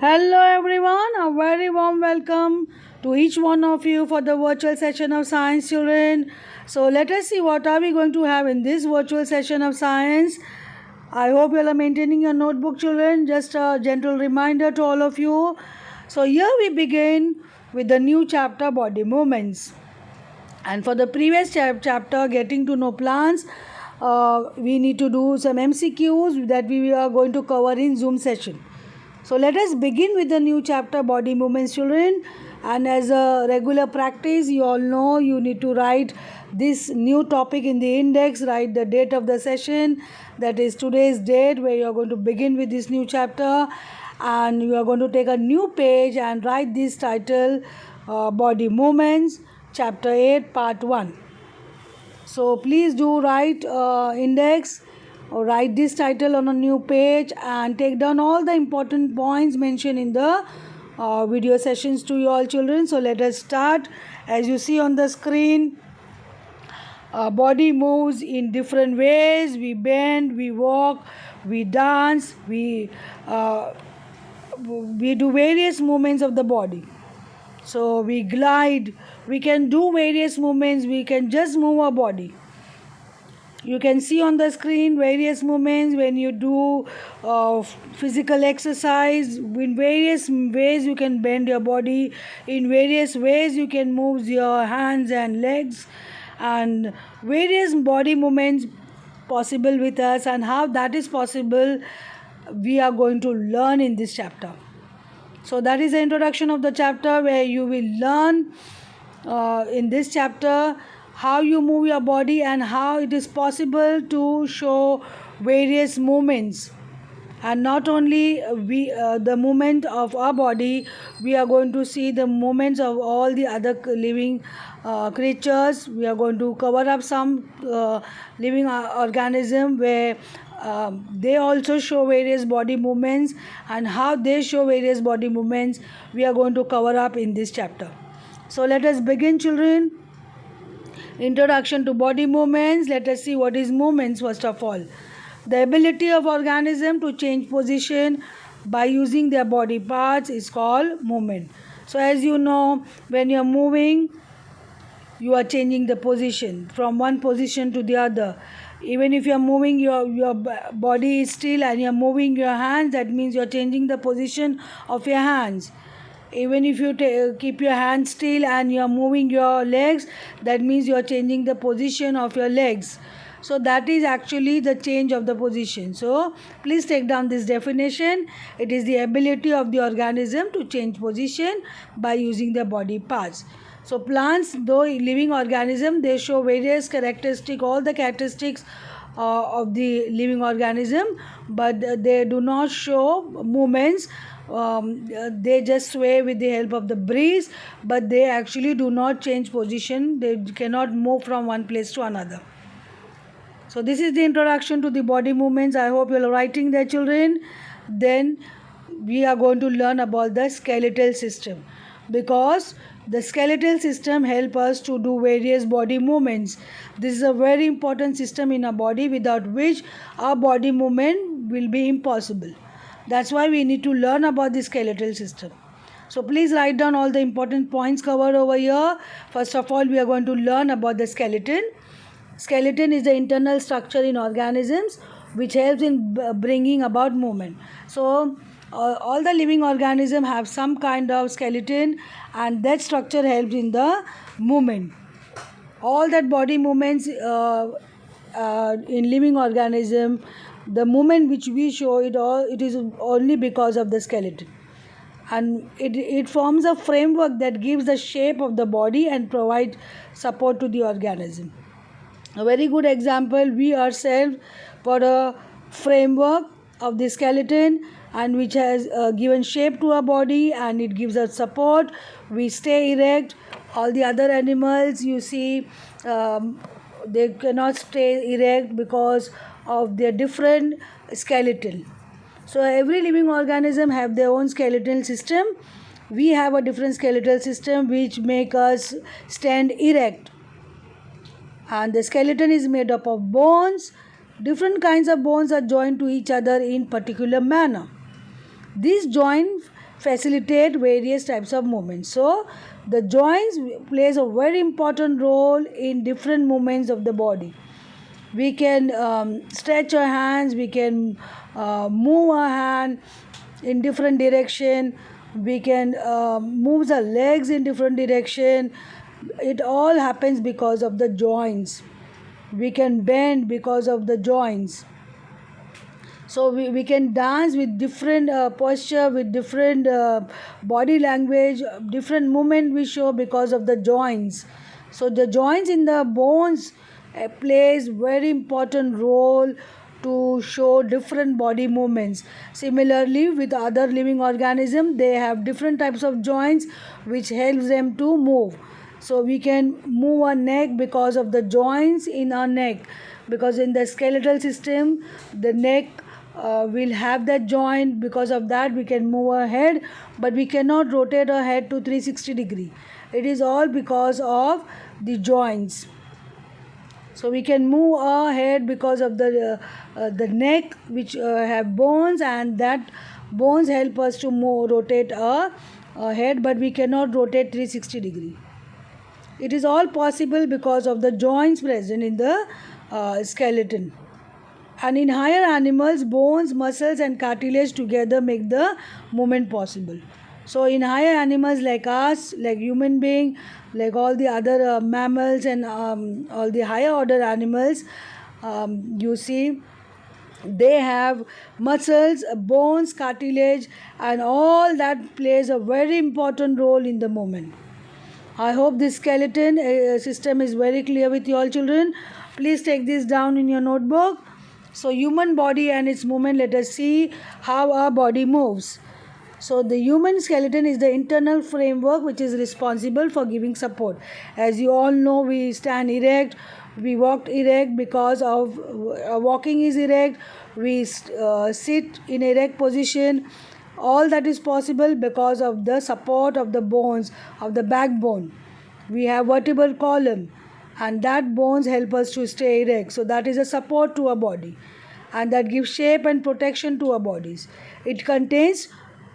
Hello everyone, a very warm welcome to each one of you for the virtual session of science children. So let us see what are we going to have in this virtual session of science. I hope you are maintaining your notebook children. Just a gentle reminder to all of you. So here we begin with the new chapter, body movements. And for the previous chapter, getting to know plants, we need to do some MCQs that we are going to cover in Zoom session. So let us begin with the new chapter, body movements children. And as a regular practice, you all know you need to write this new topic in the index, write the date of the session, that is today's date where you are going to begin with this new chapter, and you are going to take a new page and write this title, body movements, chapter 8, part 1. So please do write index or write this title on a new page and take down all the important points mentioned in the video sessions to you all children. So let us start. As you see on the screen, body moves in different ways. We bend, we walk, we dance, we do various movements of the body. So we glide, we can do various movements, we can just move our body. You can see on the screen various movements when you do physical exercise. In various ways you can bend your body, in various ways you can move your hands and legs, and various body movements possible with us, and how that is possible we are going to learn in this chapter. So that is the introduction of the chapter, where you will learn in this chapter how you move your body and how it is possible to show various movements. And not only the movement of our body, we are going to see the movements of all the other living creatures. We are going to cover up some living organism where they also show various body movements, and how they show various body movements we are going to cover up in this chapter. So let us begin children. Introduction to body movements. Let us see what is movements first of all. The ability of organism to change position by using their body parts is called movement. So as you know, when you are moving, you are changing the position from one position to the other. Even if you are moving your body is still and you are moving your hands, that means you are changing the position of your hands. Even if you keep your hands still and you are moving your legs, that means you are changing the position of your legs. So that is actually the change of the position. So please take down this definition. It is the ability of the organism to change position by using their body parts. So plants, though living organism, they show various characteristics, all the characteristics of the living organism, but they do not show movements. They just sway with the help of the breeze, but they actually do not change position. They cannot move from one place to another. So this is the introduction to the body movements. I hope you are writing there children. Then we are going to learn about the skeletal system, because the skeletal system help us to do various body movements. This is a very important system in our body, without which our body movement will be impossible. That's why we need to learn about the skeletal system. So please write down all the important points covered over here. First of all, we are going to learn about the skeleton. Skeleton is the internal structure in organisms which helps in bringing about movement. So all the living organisms have some kind of skeleton, and that structure helps in the movement. All that body movements in living organism, the movement which we show it is only because of the skeleton, and it forms a framework that gives the shape of the body and provides support to the organism. A very good example, we ourselves got a framework of the skeleton, and which has given shape to our body, and it gives us support. We stay erect. All the other animals, you see, they cannot stay erect because of their different skeleton. So every living organism have their own skeletal system. We have a different skeletal system which make us stand erect. And the skeleton is made up of bones. Different kinds of bones are joined to each other in particular manner. These joints facilitate various types of movements. So the joints plays a very important role in different movements of the body. We can stretch our hands, we can move our hand in different direction, we can move the legs in different direction. It all happens because of the joints. We can bend because of the joints. So we can dance with different posture, with different body language, different movement we show because of the joints. So the joints in the bones plays very important role to show different body movements. Similarly, with other living organism, they have different types of joints which helps them to move. So we can move our neck because of the joints in our neck, because in the skeletal system the neck will have that joint. Because of that we can move our head, but we cannot rotate our head to 360 degree. It is all because of the joints. So we can move our head because of the neck, which have bones, and that bones help us to move, rotate our head, but we cannot rotate 360 degree. It is all possible because of the joints present in the skeleton. And in higher animals, bones, muscles and cartilage together make the movement possible. So in higher animals like us, like human being, like all the other mammals and all the higher order animals, you see, they have muscles, bones, cartilage, and all that plays a very important role in the movement. I hope this skeleton system is very clear with you all children. Please take this down in your notebook. So human body and its movement, let us see how our body moves. So the human skeleton is the internal framework which is responsible for giving support. As you all know, we stand erect, we walk erect because of walking is erect, we sit in erect position. All that is possible because of the support of the bones of the backbone. We have vertebral column, and that bones help us to stay erect. So that is a support to our body, and that gives shape and protection to our bodies. It contains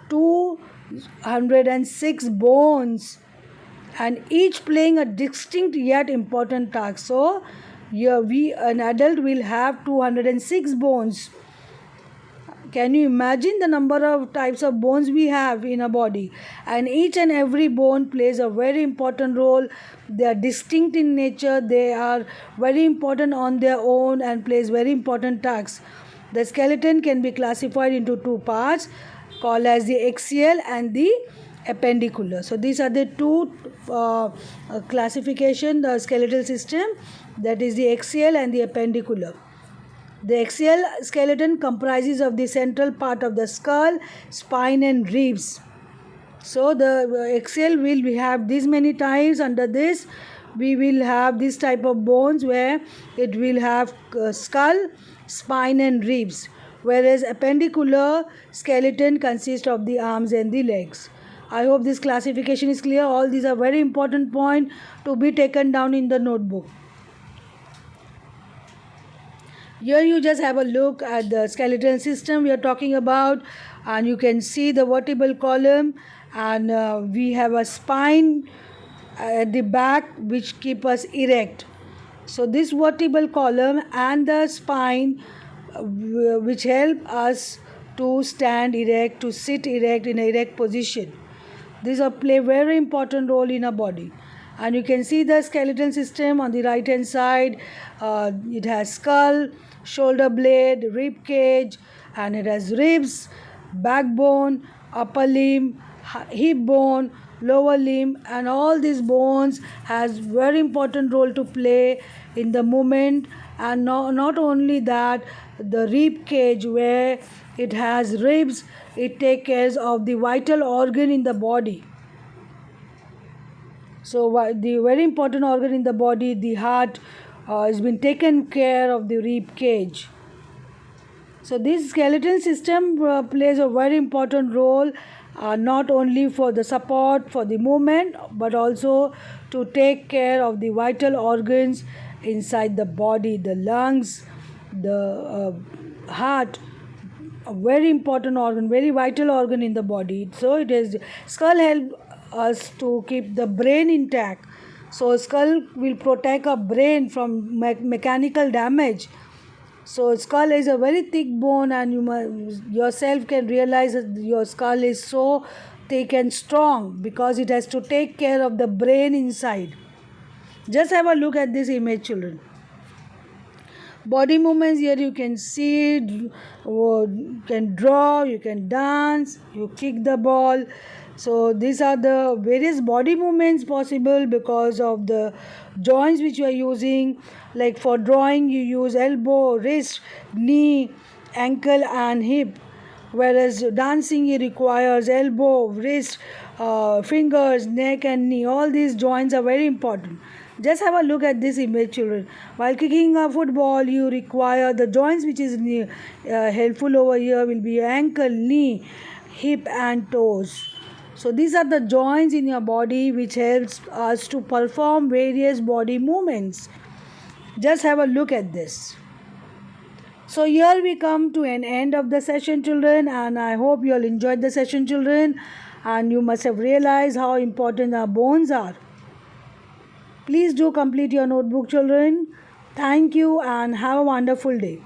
206 bones, and each playing a distinct yet important task. So here an adult will have 206 bones. Can you imagine the number of types of bones we have in a body? And each and every bone plays a very important role. They are distinct in nature. They are very important on their own and plays very important tasks. The skeleton can be classified into two parts called as the axial and the appendicular. So these are the two classification, the skeletal system, that is the axial and the appendicular. The axial skeleton comprises of the central part of the skull, spine and ribs. So the axial will have these many types. Under this we will have this type of bones where it will have skull, spine and ribs, whereas appendicular skeleton consists of the arms and the legs. I hope this classification is clear. All these are very important points to be taken down in the notebook. Here you just have a look at the skeletal system we are talking about, and you can see the vertebral column, and we have a spine at the back which keep us erect. So this vertebral column and the spine which help us to stand erect, to sit erect in an erect position. These play very important role in our body. And you can see the skeletal system on the right hand side. It has skull, shoulder blade, rib cage, and it has ribs, backbone, upper limb, hip bone, lower limb, and all these bones has very important role to play in the movement. And not only that, the rib cage, where it has ribs, it takes care of the vital organ in the body. So the very important organ in the body, the heart, has been taken care of the rib cage. So this skeletal system plays a very important role, not only for the support for the movement, but also to take care of the vital organs inside the body, the lungs, the heart, a very important organ, very vital organ in the body. So it is skull help us to keep the brain intact. So skull will protect our brain from mechanical damage. So skull is a very thick bone, and yourself can realize that your skull is so thick and strong because it has to take care of the brain inside. Just have a look at this image, children. Body movements here you can see, you can draw, you can dance, you kick the ball. So these are the various body movements possible because of the joints which you are using. Like for drawing you use elbow, wrist, knee, ankle and hip, whereas dancing it requires elbow, wrist, fingers, neck and knee. All these joints are very important. Just have a look at this image, children. While kicking a football, you require the joints which is helpful over here will be ankle, knee, hip and toes. So these are the joints in your body which helps us to perform various body movements. Just have a look at this. So here we come to an end of the session, children, and I hope you all enjoyed the session, children, and you must have realized how important our bones are. Please do complete your notebook, children. Thank you and have a wonderful day.